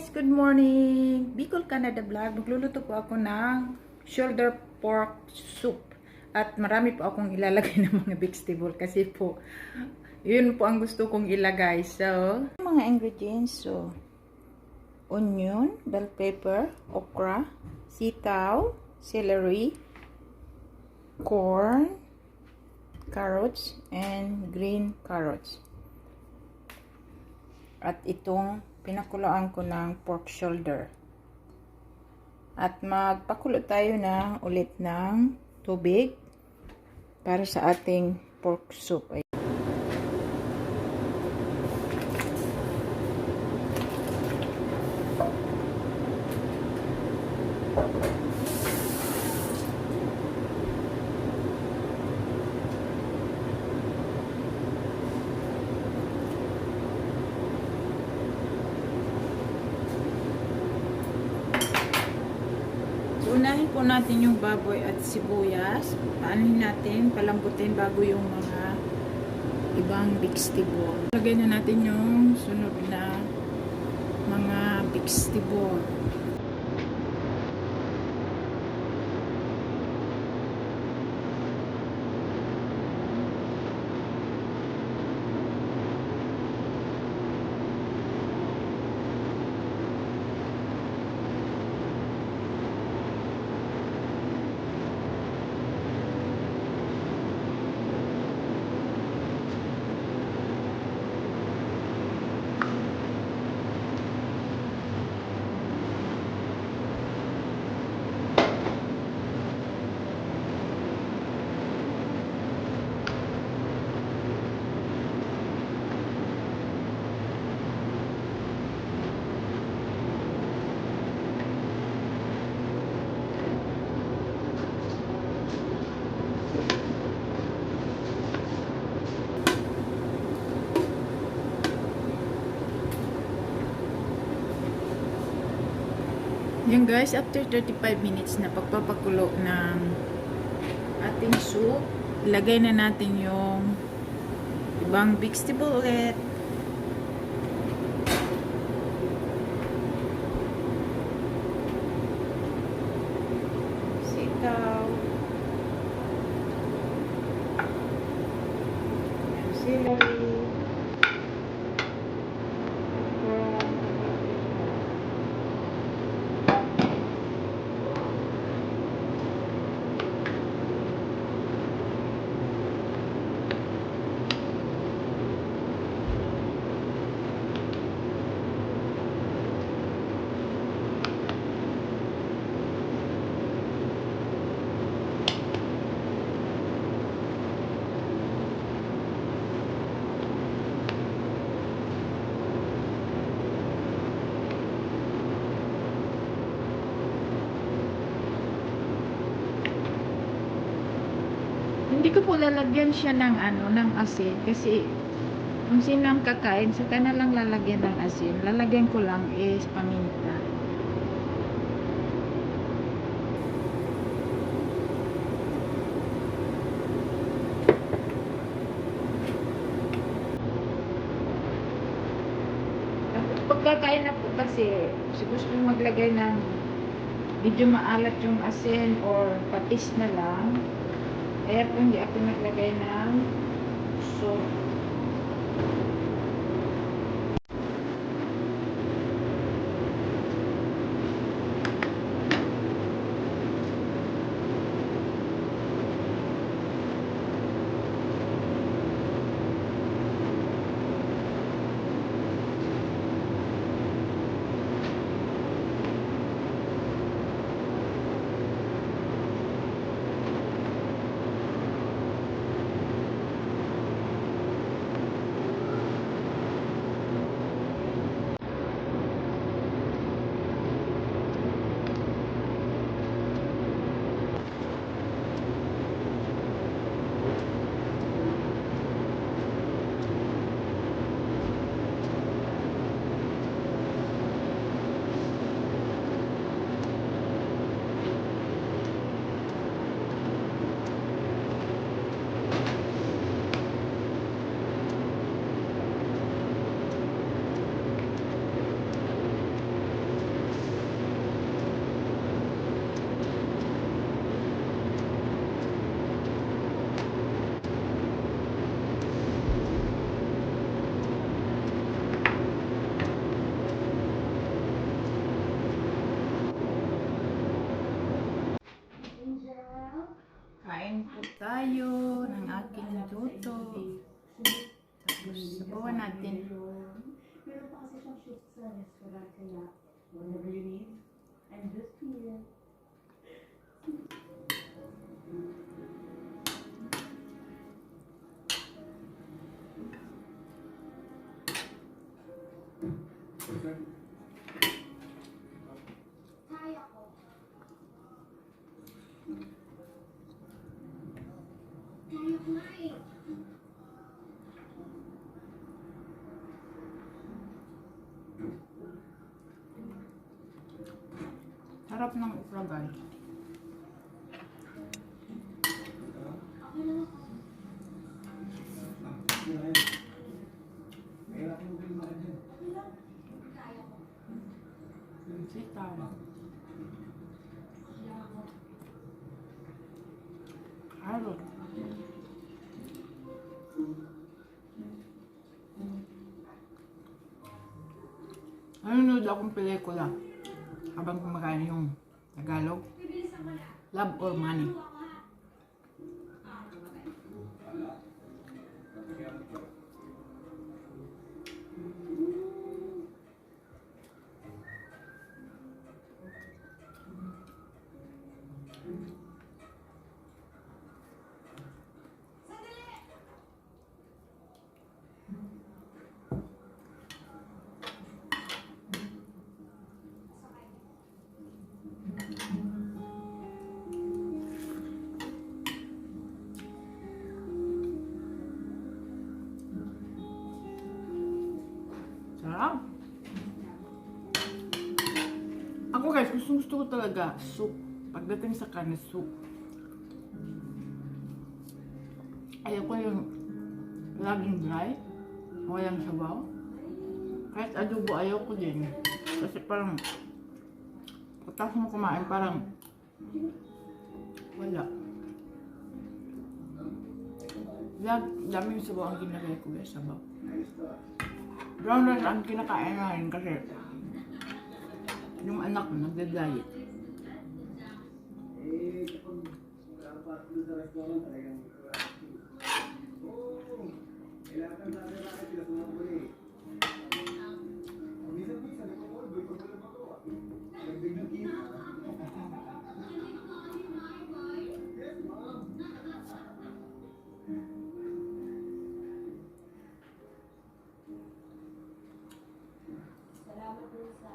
Good morning! Bicol Canada Vlog. Magluluto po ako ng shoulder pork soup. At marami po akong ilalagay ng mga vegetable kasi po, yun po ang gusto kong ilagay. So, mga ingredients. So, onion, bell pepper, okra, sitaw, celery, corn, carrots, and green carrots. At itong pinakuloan ko ng pork shoulder. At magpakulo tayo na ulit ng tubig para sa ating pork soup. Unahin po natin yung baboy at sibuyas. Paanin natin, palambutin bago yung mga ibang vegetable. Lagay na natin yung sunod na mga vegetable. Yan guys, after 35 minutes na pagpapakulo ng ating soup, ilagay na natin yung ibang vegetable ulit. Sitaw, celery, hindi ko po lalagyan siya ng ng asin kasi kung sino ang kakain, saka na lang lalagyan ng asin. Lalagyan ko lang is paminta. Pagkakain na po kasi gusto maglagay ng medyo maalat yung asin or patis na lang. Kaya po hindi ako naglagay ng salt. Kain po tayo ng aking luto. Tapos sabawan natin. Meron pa kasi siyang shoot sa restaurant kaya whatever you need, I'm just here. Kaya ko. Kaya ko nga eh. Sarap ng okra guys. Okay lang ako. Okay lang. Kaya ko. Sita. Kaya ako. Carrot. Nanonood akong pelikula habang kumakain yung Tagalog. Bibilisan mo na. Love or Money. Sarap. Ako guys, gusto ko talaga soup. Pagdating sa kanin, soup. Ayoko yung laging dry. Walang sabaw. Kahit adobo, ayoko din. Kasi parang pagkas mo kumain, parang wala. Daming sabaw ang ginagay ko guys, sabaw. Brown rice ang kinakain namin kasi yung anak ko nagda-diet. Salamat din sa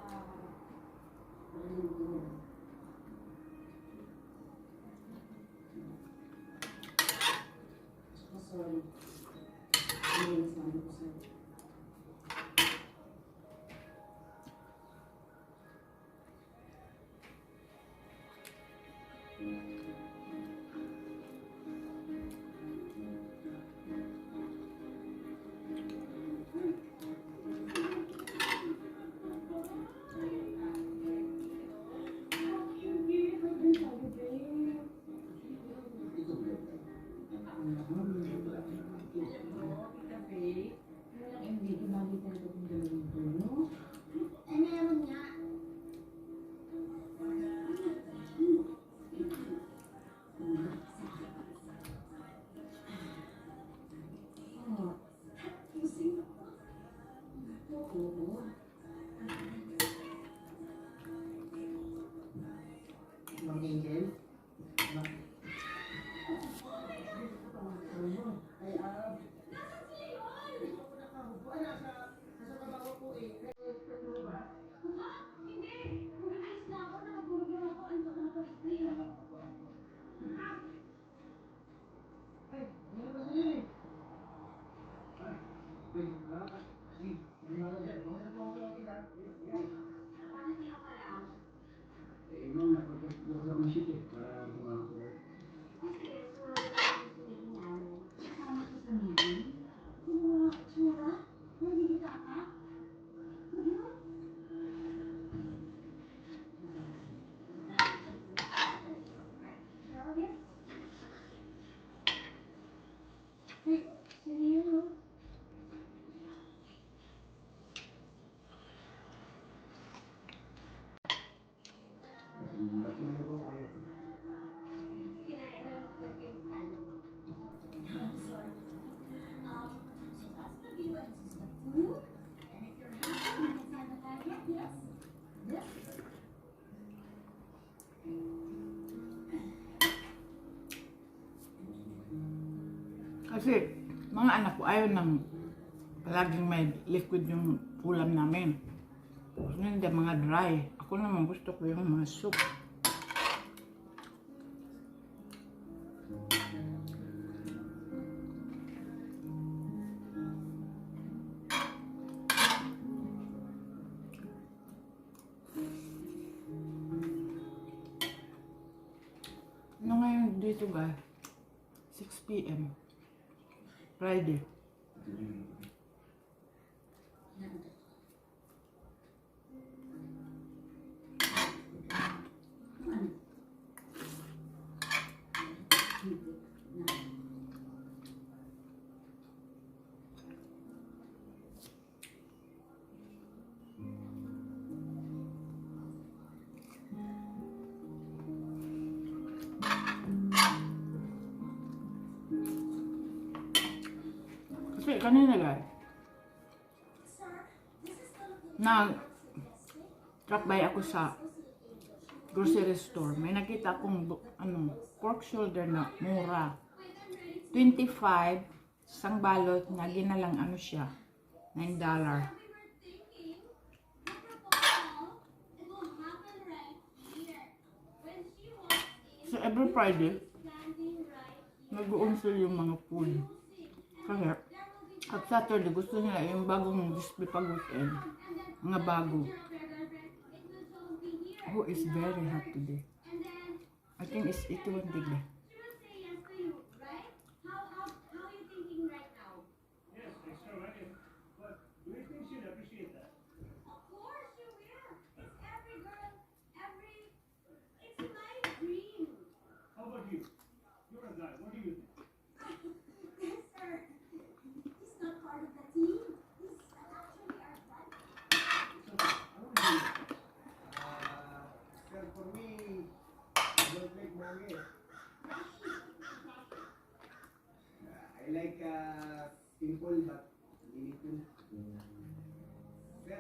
sorry. Hindi na ko sa'yo. Hindi gumamit ng dalawang puno. Eh, meron nga. Kasi mga anak ko ayaw ng palaging may liquid yung ulam namin. Gusto nila mga dry. Ako naman gusto ko yung mga soup. Ano ngayon dito guys? 6 p.m. Friday. Kasi kanina guys, truck by ako sa grocery store. May nakita akong pork shoulder na mura. 25, isang balot na ginalang siya, $9. So every Friday, nag-uunsil yung mga food. Kasi at Saturday, gusto nila yung bagong display pag weekend. Mga bago. Oh, it's very hot today. I think it's 81 degree. I like simple but meaningful. Sir,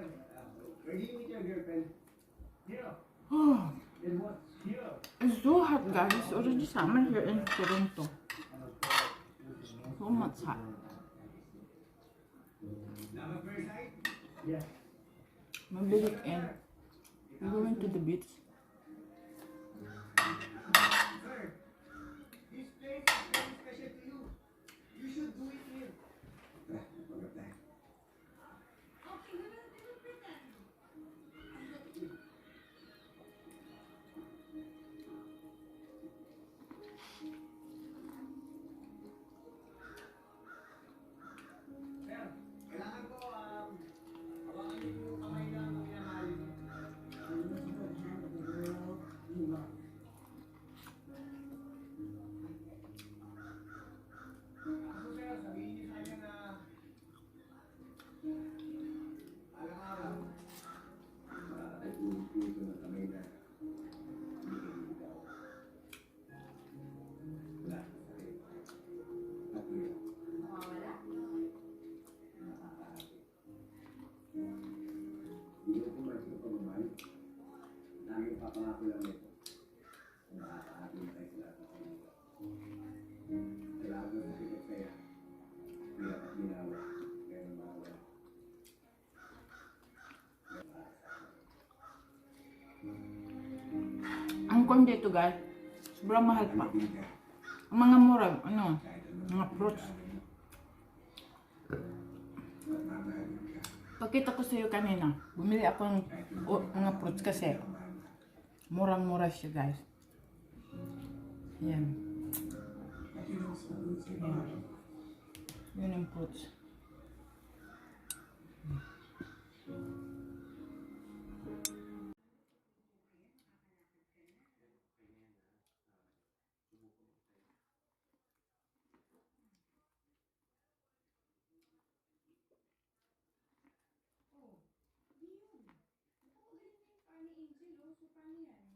where do you meet your girlfriend? Here. Oh, And what? Here. it's so hot guys. It's already summer here in Toronto. So much hot. Love at first sight? Yes. Maybe weekend. We're going to the beach. Sir, this place is very special to you. You should do it here. Sir, kailangan ko hawakan niyo yung kamay na minamahal niyo. Ako sir, sabihin niyo sa kanya na alam araw, makakatulog ko na kamay na hindi daw. Wala, sakit. At yun. Hindi ko pumayos na pagmamahal. Laging papangako lang ito. Kung makakahabi na tayo sa lahat ng pamilya. Salamat sa sikat kaya. Biyak at ginawa. Kaya ng mga wala. Ang corn dito guys, sobrang mahal pa. Ang mga mura, mga fruits. Pagkita ko sa iyo kanina, bumili ako ng mga fruits kasi murang-mura siya guys. Yan. Yan. Yun yung fruits. Parang Angel, oh. So, paano yan?